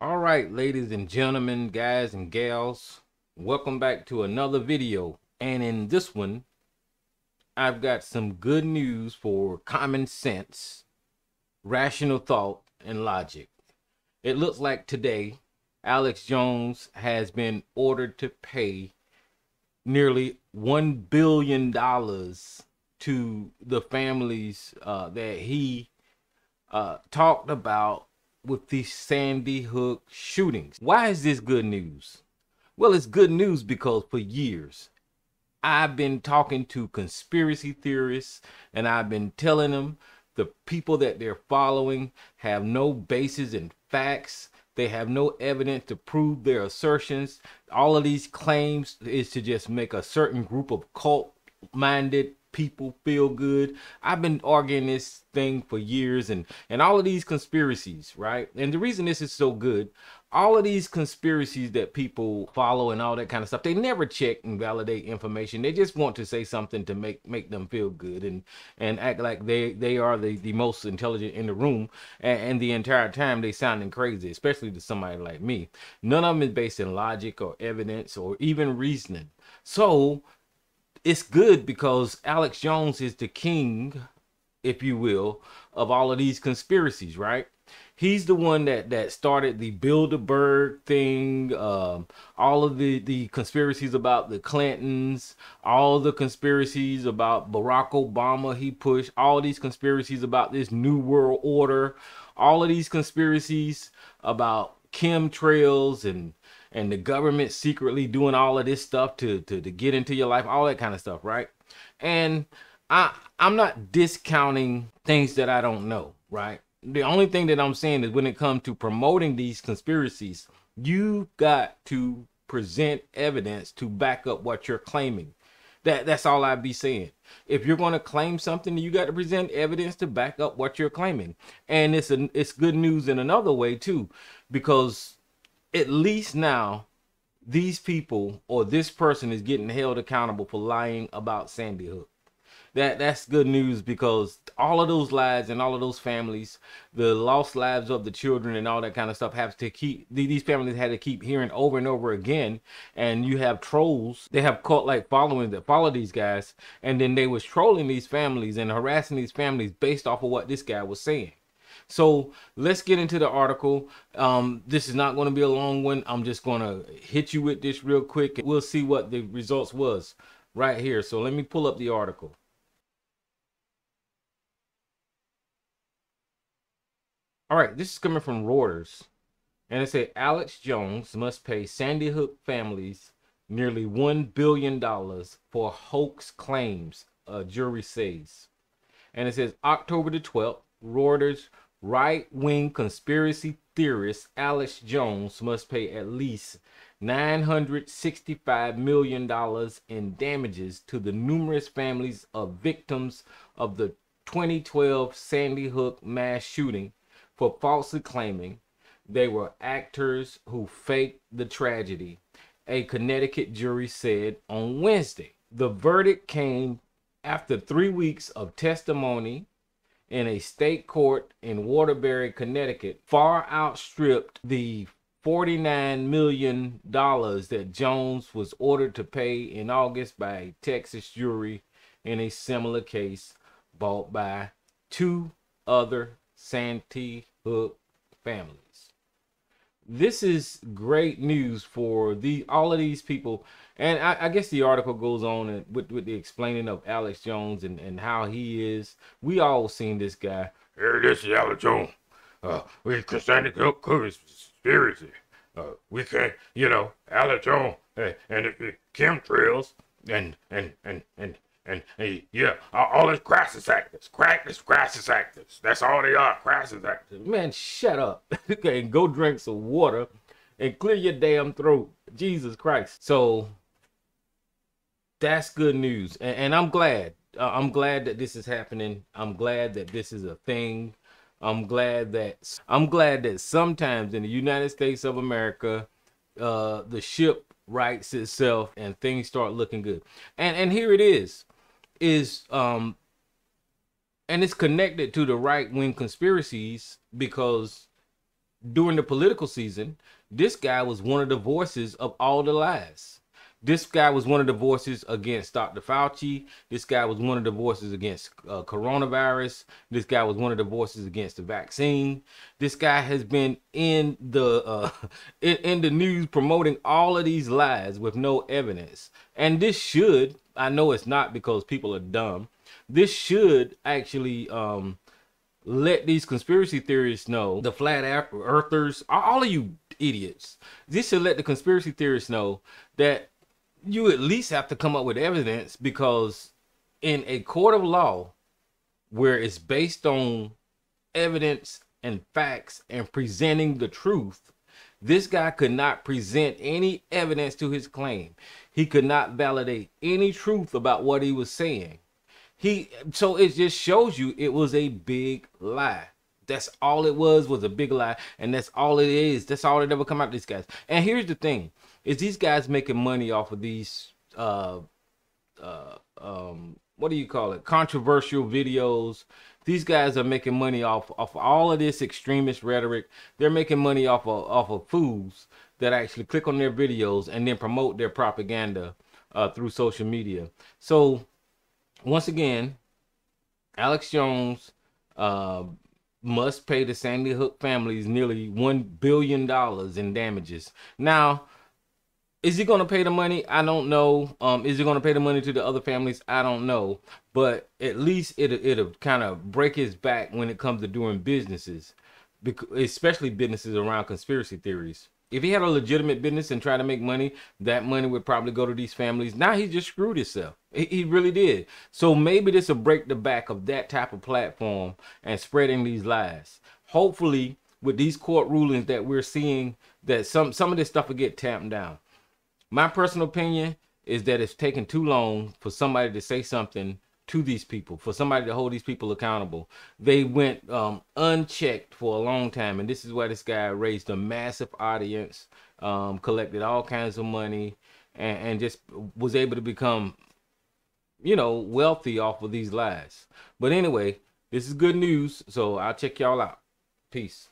All right, ladies and gentlemen, guys and gals, welcome back to another video. And in this one, I've got some good news for common sense, rational thought, and logic. It looks like today, Alex Jones has been ordered to pay nearly $1 billion to the families that he talked about with the Sandy Hook shootings. Why is this good news? Well, it's good news because for years I've been talking to conspiracy theorists and I've been telling them the people that they're following have no basis in facts. They have no evidence to prove their assertions. All of these claims is to just make a certain group of cult-minded people feel good. I've been arguing this thing for years, and all of these conspiracies, right? And the reason this is so good, all of these conspiracies that people follow and all that kind of stuff, they never check and validate information. They just want to say something to make them feel good and act like they are the most intelligent in the room, and the entire time they sounding crazy, especially to somebody like me. None of them is based in logic or evidence or even reasoning. So it's good because Alex Jones is the king, if you will, of all of these conspiracies, right? He's the one that started the Bilderberg thing, all of the conspiracies about the Clintons, all the conspiracies about Barack Obama he pushed, all these conspiracies about this New World Order, all of these conspiracies about chemtrails and the government secretly doing all of this stuff to get into your life, all that kind of stuff, right? And I'm not discounting things that I don't know, right? The only thing that I'm saying is when it comes to promoting these conspiracies, you've got to present evidence to back up what you're claiming. That's all I'd be saying. If you're going to claim something, you got to present evidence to back up what you're claiming. And it's good news in another way too, because at least now these people or this person is getting held accountable for lying about Sandy Hook. That's good news because all of those lives and all of those families, the lost lives of the children and all that kind of stuff, have to keep, these families had to keep hearing over and over again. And you have trolls, they have cult like following that follow these guys, and then they was trolling these families and harassing these families based off of what this guy was saying. So let's get into the article. This is not going to be a long one. I'm just going to hit you with this real quick. We'll see what the results was right here. So let me pull up the article. All right, this is coming from Reuters, and it said Alex Jones must pay Sandy Hook families nearly $1 billion for hoax claims, a jury says. And it says October the 12th, Reuters, right-wing conspiracy theorist Alex Jones must pay at least $965 million in damages to the numerous families of victims of the 2012 Sandy Hook mass shooting for falsely claiming they were actors who faked the tragedy, a Connecticut jury said on Wednesday. The verdict came after 3 weeks of testimony in a state court in Waterbury, Connecticut, far outstripped the $49 million that Jones was ordered to pay in August by a Texas jury in a similar case brought by two other Sandy Hook families. This is great news for all of these people. And I guess the article goes on with the explaining of Alex Jones and how he is. We all seen this guy. Hey, this is Alex Jones. We Sandy Hook conspiracy. We can't, Alex Jones and the chemtrails and yeah, all these crisis actors, crisis actors. That's all they are, crisis actors. Man, shut up. Okay, go drink some water and clear your damn throat. Jesus Christ. So that's good news, and I'm glad. I'm glad that this is happening. I'm glad that this is a thing. I'm glad that sometimes in the United States of America, the ship rights itself and things start looking good. And here it is and it's connected to the right-wing conspiracies because during the political season, this guy was one of the voices of all the lies. This guy was one of the voices against Dr. Fauci. This guy was one of the voices against coronavirus. This guy was one of the voices against the vaccine. This guy has been in the in the news promoting all of these lies with no evidence. And this should, I know it's not because people are dumb, this should actually let these conspiracy theorists know, the flat earthers, all of you idiots, this should let the conspiracy theorists know that you at least have to come up with evidence, because in a court of law where it's based on evidence and facts and presenting the truth, this guy could not present any evidence to his claim. He could not validate any truth about what he was saying. So it just shows you it was a big lie. That's all it was a big lie, and that's all it is. That's all that ever come out of these guys. And here's the thing: is these guys making money off of these what do you call it? Controversial videos. These guys are making money off all of this extremist rhetoric. They're making money off of fools that actually click on their videos and then promote their propaganda through social media. So once again, Alex Jones must pay the Sandy Hook families nearly $1 billion in damages. Now, is he going to pay the money? I don't know. Is he going to pay the money to the other families? I don't know. But at least it'll kind of break his back when it comes to doing businesses, especially businesses around conspiracy theories. If he had a legitimate business and tried to make money, that money would probably go to these families. Now he just screwed himself. He really did. So maybe this will break the back of that type of platform and spreading these lies. Hopefully, with these court rulings that we're seeing, that some of this stuff will get tamped down. My personal opinion is that it's taken too long for somebody to say something to these people, for somebody to hold these people accountable. They went unchecked for a long time, and this is why this guy raised a massive audience, collected all kinds of money, and just was able to become, you know, wealthy off of these lies. But anyway, this is good news, so I'll check y'all out. Peace.